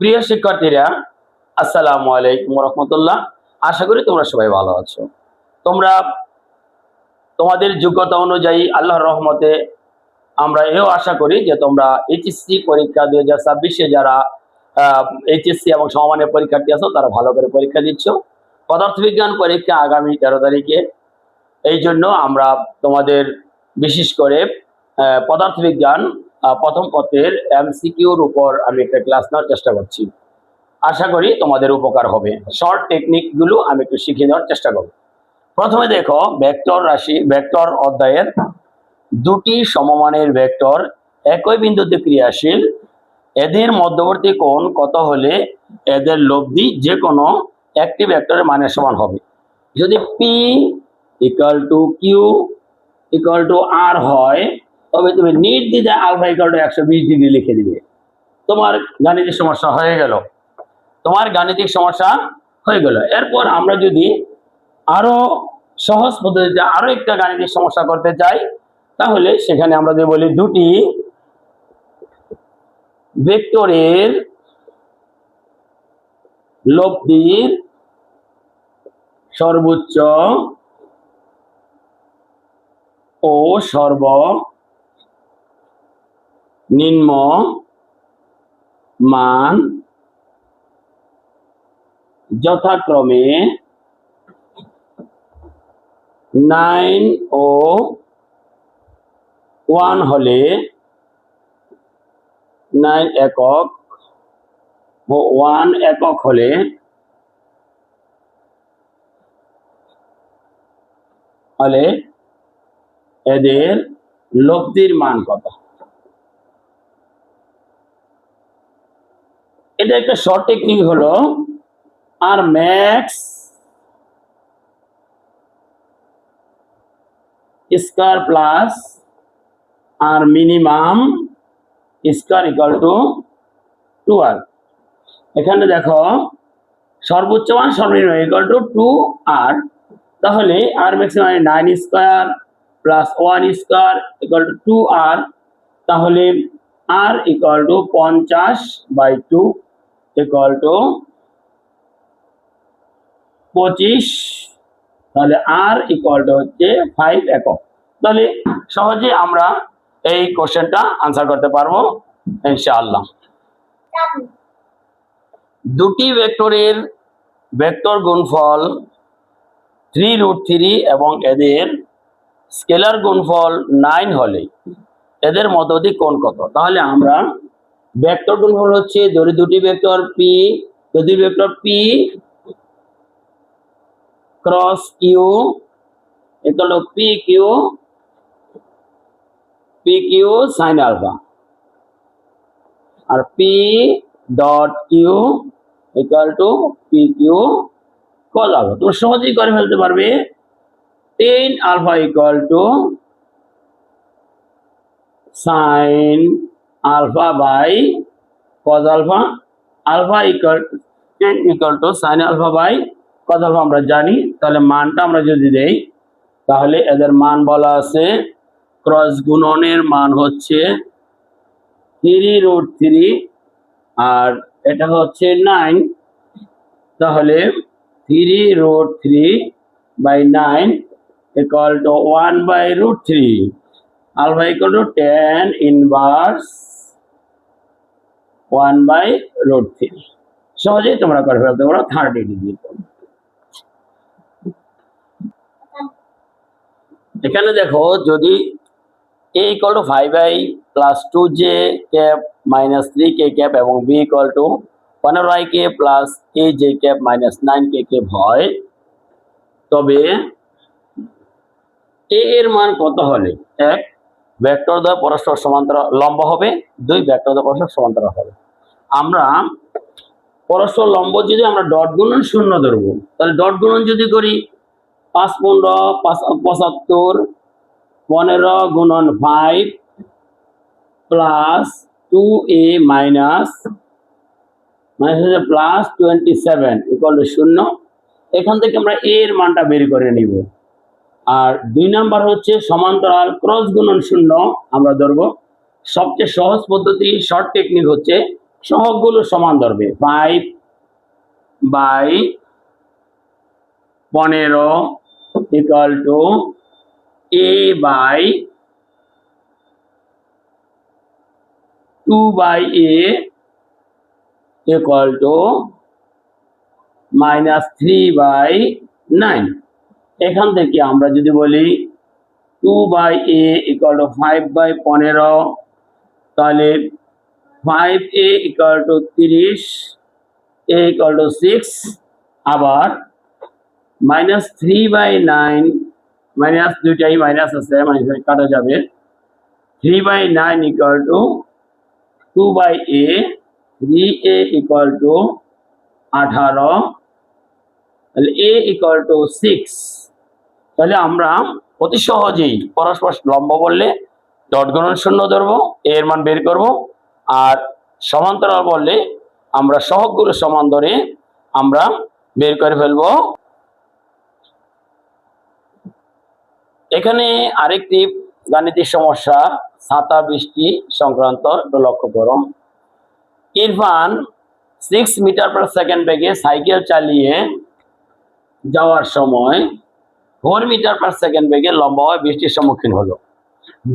প্রিয় শিক্ষার্থীরা, আসসালামু আলাইকুম রহমতুল্লাহ। আশা করি তোমরা সবাই ভালো আছো। তোমরা তোমাদের যোগ্যতা অনুযায়ী আল্লাহর রহমতে আমরা এও আশা করি যে তোমরা এইচএসসি পরীক্ষা 2026-এ যারা এইচএসসি এবং সমমানের পরীক্ষার্থী আছো তারা ভালো করে পরীক্ষা দিচ্ছ। পদার্থবিজ্ঞান পরীক্ষা আগামী 13 তারিখে। এই জন্য আমরা তোমাদের বিশেষ করে পদার্থবিজ্ঞান প্রথম পত্রের এমসিকিউর উপর আমি একটা ক্লাস নেওয়ার চেষ্টা করছি। আশা করি তোমাদের উপকার হবে। শর্ট টেকনিকগুলো আমি একটু শিখিয়ে দেওয়ার চেষ্টা করব। প্রথমে দেখো, ভেক্টর রাশি, ভেক্টর অধ্যায়ের দুটি সমমানের ভেক্টর একই বিন্দুতে ক্রিয়াশীল, এদের মধ্যবর্তী কোণ কত হলে এদের লব্ধি যে কোনো একটি ভেক্টরের মানের সমান হবে। যদি P equal to Q equal to R হয়, তবে তুমি নির্দ্বিধায় আলফা ইকুয়াল টু 120 ডিগ্রি লিখে দিবে। তোমার গাণিতিক সমস্যা হয়ে গেল। এরপর আমরা যদি আরো সহজ পদ্ধতিতে আরো একটা গাণিতিক সমস্যা করতে চাই, তাহলে সেখানে আমরা যদি বলি দুটি ভেক্টরের লব্ধির সর্বোচ্চ ও সর্বনিম্ন মান যথাক্রমে 9 ও 1 হলে 9 একক ও 1 একক হলে এদের লব্ধির মান কত। এটা একটা শর্ট টেকনিক হলো R max square plus R minimum square equal to 2r। এখানে দেখো সর্বোচ্চ মান সর্বনিম্ন ইকুয়াল টু 2r, তাহলে আর ম্যাক্স মানে 9 square plus 1 square equal to 2r, তাহলে r equal to 50/2 equal to 25, তাহলে r ইকুয়াল টু হচ্ছে 5 একক। তাহলে সহজে আমরা এই কোশ্চেনটা আনসার করতে পারবো ইনশাআল্লাহ। দুটি ভেক্টরের ভেক্টর গুণফল 3√3 এবং এদের স্কেলার গুণফল 9 হলে এদের মধ্যবর্তী কোণ কত। তাহলে আমরা ভেক্টর গুণফল হচ্ছে ধরি দুটি ভেক্টর পি, যদি vector P cross Q equal to P Q sine alpha, আর P dot Q equal to P Q cos alpha. তুমি সহজেই করে ফেলতে পারবে। 10 alpha equal to sine alpha by cos alpha, alpha equal 10 equal to sine alpha by cos alpha আমরা জানি। তাহলে মানটা আমরা যদি দেই, তাহলে এদের মান বলা আছে, ক্রস গুণনের মান হচ্ছে 3√3 আর এটা হচ্ছে 9, তাহলে 3√3/9 equal to 1/√3, alpha equal to 10 inverse 1/√3। সহজেই তোমরা করে ফেলতে পারো 30 ডিগ্রি। এখানে দেখো, যদি a equal to 5i plus 2j cap minus 3k cap এবং b equal two 15ik plus aj cap minus 9k cap হয়, তবে a এর মান কত হলে 1 ভেক্টর দ্বয় পরস্পর সমান্তরাল লম্ব হবে, 2 ভেক্টর দ্বয় পরস্পর সমান্তরাল হবে। আমরা পরস্পর লম্ব যদি আমরা ডট গুণন 0 ধরবো, তাহলে ডট গুণন যদি করি 5 15 75, 15 গুণন 5 plus 2a minus plus 27 equal to 0। এখান থেকে আমরা a এর মানটা বের করে নিব। আর 2 নাম্বার হচ্ছে সমান্তরাল ক্রস গুণন 0 আমরা ধরবো। সবচেয়ে সহজ পদ্ধতি শর্ট টেকনিক হচ্ছে সহগগুলো সমান ধরবে। 5/15 equal to a/2/a equal to -3/9। এখান থেকে আমরা যদি বলি 2/a ইকুয়াল টু 5/15, তাহলে 5a equal to 30, a equal to 6, আবার -3/9, মাইনাস দুইটাই মাইনাস আছে, মাইনাস কাটা যাবে। 3/9 equal to 2/a, 3a equal to 18, তাহলে a ইকুয়াল টু 6। তাহলে আমরা অতি সহজেই পরস্পর লম্ব বললে ডট গুণন শূন্য ধরবো, এর মান বের করব, আর সমান্তরাল বললে আমরা সহগগুলো সমান ধরে আমরা বের করে ফেলবো। এখানে আরেকটি গাণিতিক সমস্যা, ছাতা বৃষ্টি সংক্রান্ত, একটু লক্ষ্য করো। ইরফান 6 মিটার পার সেকেন্ড বেগে সাইকেল চালিয়ে যাওয়ার সময় 4 মিটার পার সেকেন্ড বেগে লম্বাভাবে বৃষ্টির সম্মুখীন হলো।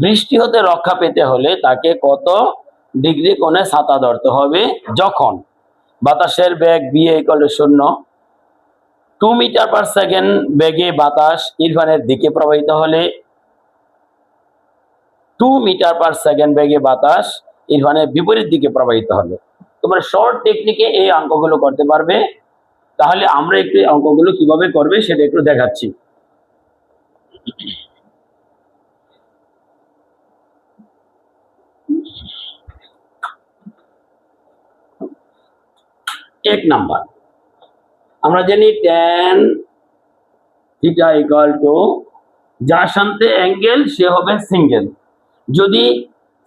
বৃষ্টি হতে রক্ষা পেতে হলে তাকে কত ডিগ্রি কোণে ছাতা ধরতে হবে যখন বাতাসের বেগ b equal to 0, 2 metre per second বেগে বাতাস ইরফানের দিকে প্রবাহিত হলে 2 মিটার পার সেকেন্ড বেগে বাতাস ইরফানের বিপরীত দিকে প্রবাহিত হলে। তোমরা শর্ট টেকনিকে এই অঙ্কগুলো করতে পারবে। তাহলে আমরা একটু অঙ্কগুলো কিভাবে করবে সেটা একটু দেখাচ্ছি। এক নাম্বার, আমরা জানি tan থিটা ইকুয়াল টু যার সাথে অ্যাঙ্গেল সে হবে সিঙ্গেল। যদি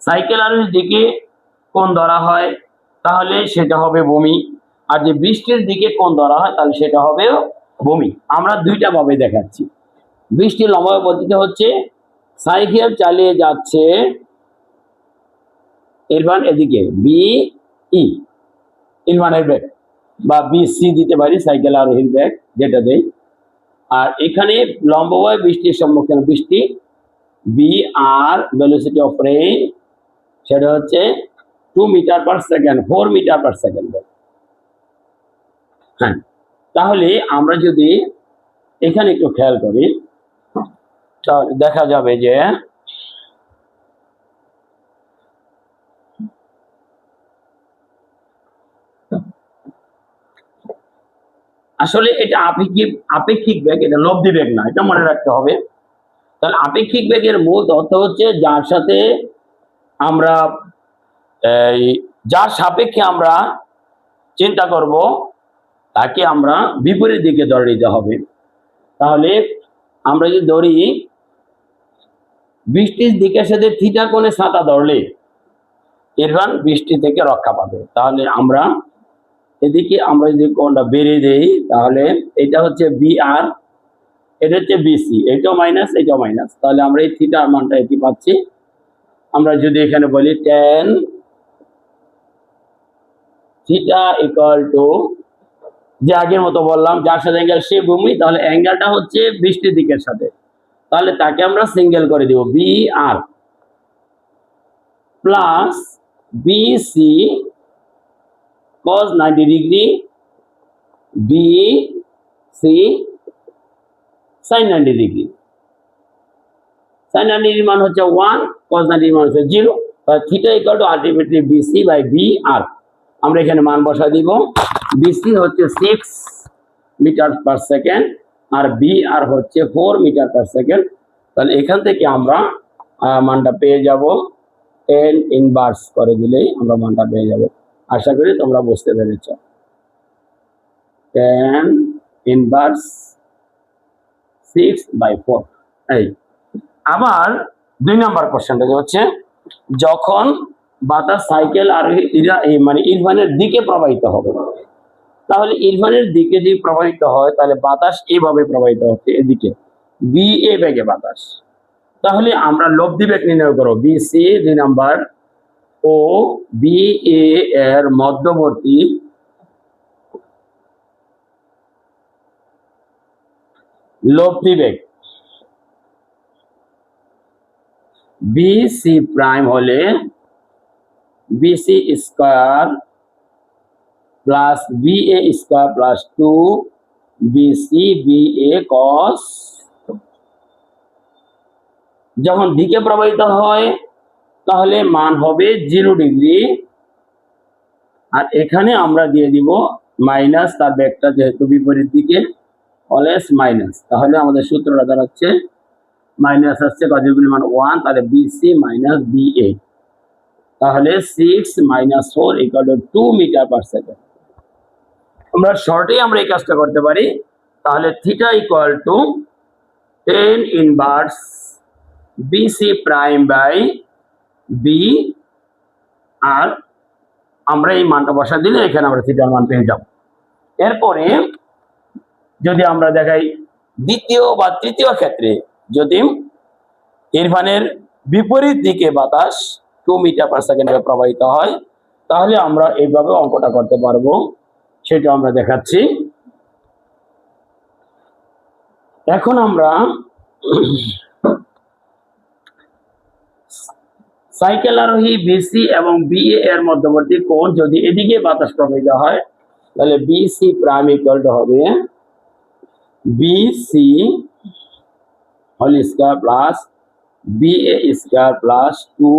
সাইকেল আরোহীর দিকে কোণ ধরা হয় তাহলে সেটা হবে ভূমি, আর যে বৃষ্টির দিকে কোণ ধরা হয় তাহলে সেটা হবে ভূমি। আমরা দুইটা ভাবে দেখাচ্ছি। বৃষ্টির লম্বা পদ্ধতি হচ্ছে সাইকেল চালিয়ে যাচ্ছে ইরফান এদিকে বি ই, ইরফানের বেগ, বা বি সি দিতে পারি, সাইকেল আরোহীর বেগ যেটা দেই। আর এখানে লম্বভাবে বৃষ্টির সম্মুখীন, বৃষ্টি V R velocity of rain সেটা হচ্ছে 2 metre per second, 4 metre per second. হ্যাঁ, তাহলে আমরা যদি এখানে একটু খেয়াল করি তাহলে দেখা যাবে যে আসলে এটা আপেক্ষিক বেগ, এটা লব্ধি বেগ না, এটা মনে রাখতে হবে। তাহলে আপেক্ষিক বেগের মূল তথ্য হচ্ছে যার সাথে আমরা যার সাপেক্ষে আমরা চিন্তা করব তাকে আমরা বিপরীত দিকে ধরে নিতে হবে। তাহলে আমরা যদি ধরি বৃষ্টির দিকের সাথে থিটা কোণে ছাতা ধরলে ইরফান বৃষ্টি থেকে রক্ষা পাবে। তাহলে আমরা এদিকে আমরা যদি কোণটা বেরিয়ে দেই তাহলে এটা হচ্ছে বি আর, এটা হচ্ছে বিসি, এটাও মাইনাস এটাও মাইনাস, তাহলে আমরা এই থিটার মানটা এটি পাচ্ছি। আমরা যদি এখানে বলি tan থিটা ইকুয়াল টু, যে আগের মতো বললাম যার সাথে অ্যাঙ্গেল সে ভূমি, তাহলে অ্যাঙ্গেলটা হচ্ছে বৃষ্টির দিকের সাথে, তাহলে তাকে আমরা সিঙ্গেল করে দিব B R plus BC cos 90 degree B C sin 90 degree. sin 90 degree মান হচ্ছে 1, cos 90 ডিগ্রি মান হচ্ছে 0, theta equal to ultimately BC by B আর। আমরা এখানে মান বসা দিব। বিসি হচ্ছে 6 মিটার পার সেকেন্ড আর বি আর হচ্ছে 4 মিটার পার সেকেন্ড। তাহলে এখান থেকে আমরা মানটা পেয়ে যাব, tan ইনভার্স করে দিলেই আমরা মানটা পেয়ে যাব। আশা করি তোমরা বুঝতে পেরেছ। tan inverse 6/4। এই আবার 2 নম্বর কোশ্চেনটা হচ্ছে যখন বাতাস সাইকেল আর মানে ইরফানের দিকে প্রবাহিত হবে, তাহলে ইরফানের দিকে যদি প্রবাহিত হয় তাহলে বাতাস এইভাবে প্রবাহিত হচ্ছে এদিকে বি এ বেগে বাতাস। তাহলে আমরা লব্ধি বেগ নির্ণয় করব, বিসি 2 নাম্বার ও বি এ এর মধ্যবর্তী লব্ধি বেগ বিসি প্রাইম হলে BC square plus BA square plus 2 BC BA cos, যখন দিকে প্রবাহিত হয় তাহলে মান হবে 0 ডিগ্রি, আর এখানে আমরা দিয়ে দিব মাইনাস, তার ব্যাগটা যেহেতু বিপরীত দিকে অলওয়েজ মাইনাস, তাহলে আমাদের সূত্রটা দাঁড়াচ্ছে মাইনাস আসছে কতগুলি মান 1, তাহলে বিসি মাইনাস বিএ, তাহলে 6 minus 4 equal to 2 metre per second. আমরা শর্টে আমরা এই কাজটা করতে পারি, তাহলে theta equal to 10 inverse BC prime by B, আর আমরা এই মানটা বসা দিলে এখানে আমরা থিটার মান পেয়ে যাব। এরপরে যদি আমরা দেখাই দ্বিতীয় বা তৃতীয় ক্ষেত্রে, যদি ইরফানের বিপরীত দিকে বাতাস 2 মিটার পার সেকেন্ডে প্রবাহিত হয়, তাহলে আমরা এইভাবে অঙ্কটা করতে পারবো, সেটা আমরা দেখাচ্ছি। এখন আমরা সাইকেল আরোহী বিসি এবং বিএ এর মধ্যবর্তী কোণ যদি এদিকে বাতাস প্রবাহিত হয়, তাহলে বিসি প্রাইম ইকুয়াল টু হবে BC whole square plus BA square plus 2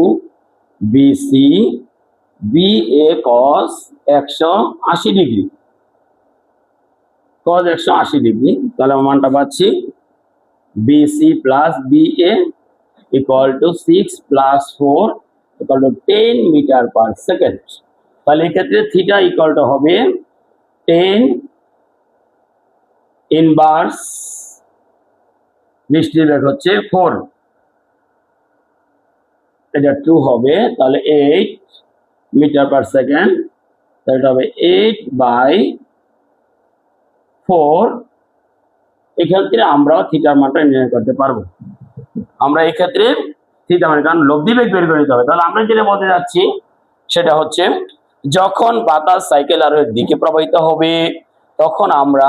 BC BA cos 180 degree, cos 180 degree, তাহলে মানটা পাচ্ছি BC plus BA equal to 6 plus 4 equal to 10 metre per second. তাহলে এক্ষেত্রে থিটা ইকুয়াল টু হবে 10 inverse বৃষ্টির বেগ হচ্ছে 4, এটা 2 হবে, তাহলে 8 মিটার পার সেকেন্ড, তাহলে এটা হবে 8/4। এক্ষেত্রে আমরা থিটার মানটা নির্ণয় করতে পারবো। আমরা এক্ষেত্রে থিটা মানে, কারণ লব্ধি বেগ বের করে নিতে হবে। তাহলে আমরা যেটা বলতে যাচ্ছি সেটা হচ্ছে, যখন বাতাস সাইকেল আরোহীর দিকে প্রবাহিত হবে তখন আমরা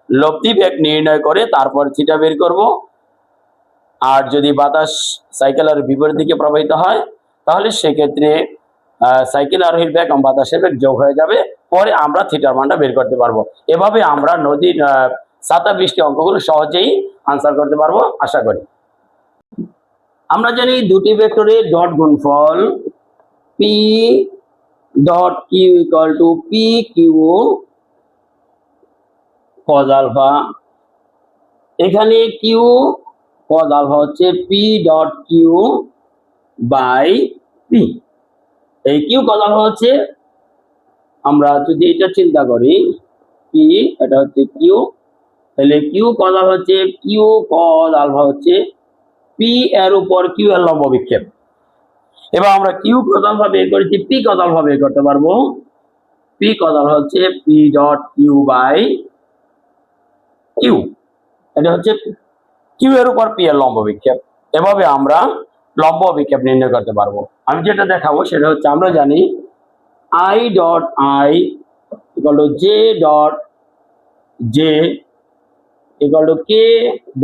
লব্ধি বেগ নির্ণয় করে তারপর থিটা বের করব, আর যদি বাতাস সাইকেল আরোহীর বিপরীত দিকে প্রবাহিত হয় তাহলে সেক্ষেত্রে সাইকেল আরোহীর বেগ এবং বাতাসের বেগ যোগ হয়ে যাবে, পরে আমরা থিটার মানটা বের করতে পারবো। এভাবে আমরা নদীর ছাতা বৃষ্টি অঙ্কগুলো সহজেই আনসার করতে পারবো আশা করি। আমরা জানি দুটি ভেক্টরের ডট গুণফল P dot Q equal to P Q cos alpha. এখানে কিউ কজ আলফা হচ্ছে P dot Q by P. এই কিউ কজ আলফা হচ্ছে, আমরা যদি এটা চিন্তা করি পি, এটা হচ্ছে কিউ, তাহলে কিউ কজ আলফা হচ্ছে, কিউ কজ আলফা হচ্ছে পি এর উপর কিউ এর লম্ব বিক্ষেপ। এবার আমরা কিউ কজ আলফা বের করেছি, পি কজ আলফা বের করতে পারবো। পি কজ আলফা হচ্ছে P dot Q by Q, এটা হচ্ছে কিউ এর উপর পি এর লম্ব বিক্ষেপ। এভাবে আমরা লম্ব বিক্ষেপ নির্ণয় করতে পারবো। আমি যেটা দেখাবো সেটা হচ্ছে, আমরা জানি I dot I equal two J dot J equal two K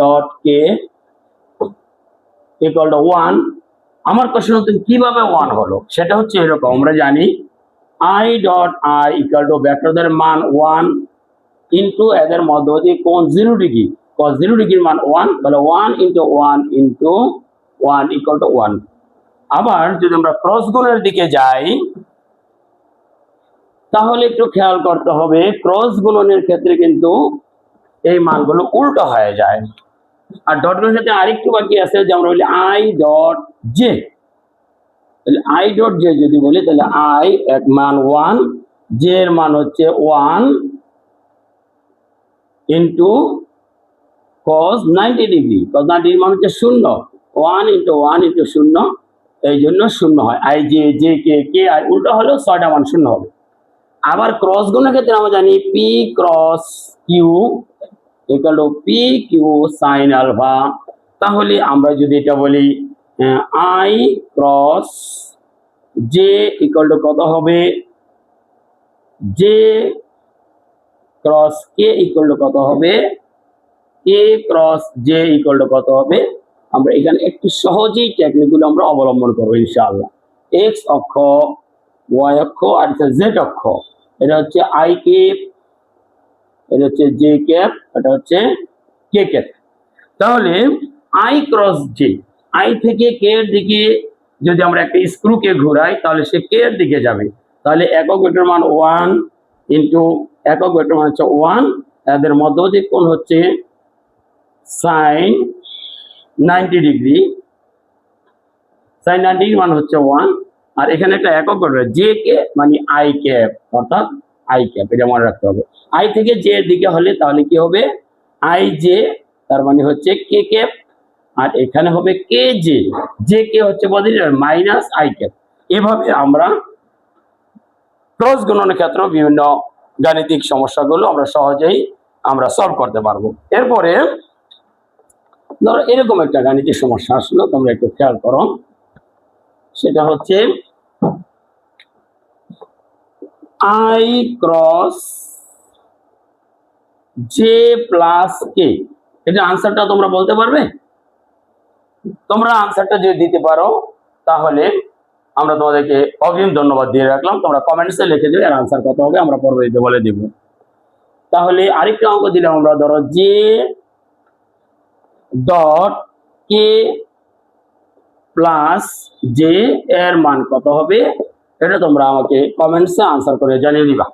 dot K equal two 1। আমার কোশ্চেন হচ্ছে কিভাবে 1 হলো, সেটা হচ্ছে এরকম, আমরা জানি I dot I equal to ভেক্টরদের মান 1 ইন্টু এদের মধ্যবর্তী কোণ 0 ডিগ্রি, cos 0 ডিগ্রির মান 1, তাহলে 1 ইন্টু 1 ইন্টু 1 ইকুয়াল টু 1। আবার যদি আমরা ক্রস গুণের দিকে যাই তাহলে একটু খেয়াল করতে হবে, ক্রস গুণনের ক্ষেত্রে কিন্তু এই মানগুলো উল্টো হয়ে যায়। আর ডট গুণের ক্ষেত্রে আরেকটু বাকি আছে, যে আমরা বলি আই ডট জে, তাহলে আই ডট জে যদি বলি তাহলে আই এর মান 1, জে এর মান হচ্ছে 1 into cos 90 degree, cos 90 degree মান হচ্ছে 0, 1 ইন্টু 1 ইন্টু 0, এই জন্য 0 হয়। আই জে জে কে কে আর উল্টো হলো 6টা মান 0 হবে। আবার ক্রস গুণের ক্ষেত্রে আমরা জানি P cross Q equal to P Q sine alpha. তাহলে আমরা যদি এটা বলি I cross J equal to কত হবে, J cross K equal to কত হবে, K cross J equal to কত হবে। আমরা এখানে একটু সহজেই টেকনিকগুলো আমরা অবলম্বন করবো ইনশাআল্লাহ। এক্স অক্ষ, ওয়াই অক্ষ আর জেড অক্ষ, এটা হচ্ছে আই ক্যাপ, এটা হচ্ছে জে ক্যাপ, এটা হচ্ছে কে ক্যাপ। তাহলে আই ক্রস জে, আই থেকে কে এর দিকে যদি আমরা একটা স্ক্রুকে ঘোরাই তাহলে সে কে এর দিকে যাবে। তাহলে একক ভেক্টর মান 1 ইন্টু একক ভেক্টর মান হচ্ছে 1, এদের মধ্যবর্তী কোণ হচ্ছে sin 90 ডিগ্রি, sin 90 মান হচ্ছে 1, আর এখানে একটা একক ভেক্টর জে কে মানে আই ক্যাপ, অর্থাৎ আই ক্যাপ, এটা মনে রাখতে হবে। আই থেকে জে এর দিকে হলে তাহলে কি হবে, আই জে, তার মানে হচ্ছে কে ক্যাপ, আর এখানে হবে কে জে, জে কে হচ্ছে পজিটিভ মাইনাস আই ক্যাপ। এভাবে আমরা ক্রস গুণনের ক্ষেত্রে বিভিন্ন গাণিতিক সমস্যাগুলো আমরা সহজেই সলভ করতে পারবো। এরপরে ধরো এরকম একটা গাণিতিক সমস্যা আসলো, তোমরা একটু খেয়াল করো, সেটা হচ্ছে আই ক্রস জে প্লাস কে। এটা আনসারটা তোমরা বলতে পারবে? তোমরা আনসারটা যদি দিতে পারো তাহলে আমরা তোমাদেরকে অগ্রিম ধন্যবাদ দিয়ে রাখলাম। তোমরা কমেন্টসে লিখে দেবে, আর আনসার কত হবে আমরা পরবর্তীতে বলে দিব। তাহলে আরেকটা অঙ্ক দিলাম আমরা, ধরো J dot k plus J এর মান কত হবে, এটা তোমরা আমাকে কমেন্টসে আনসার করে জানিয়ে দিবা।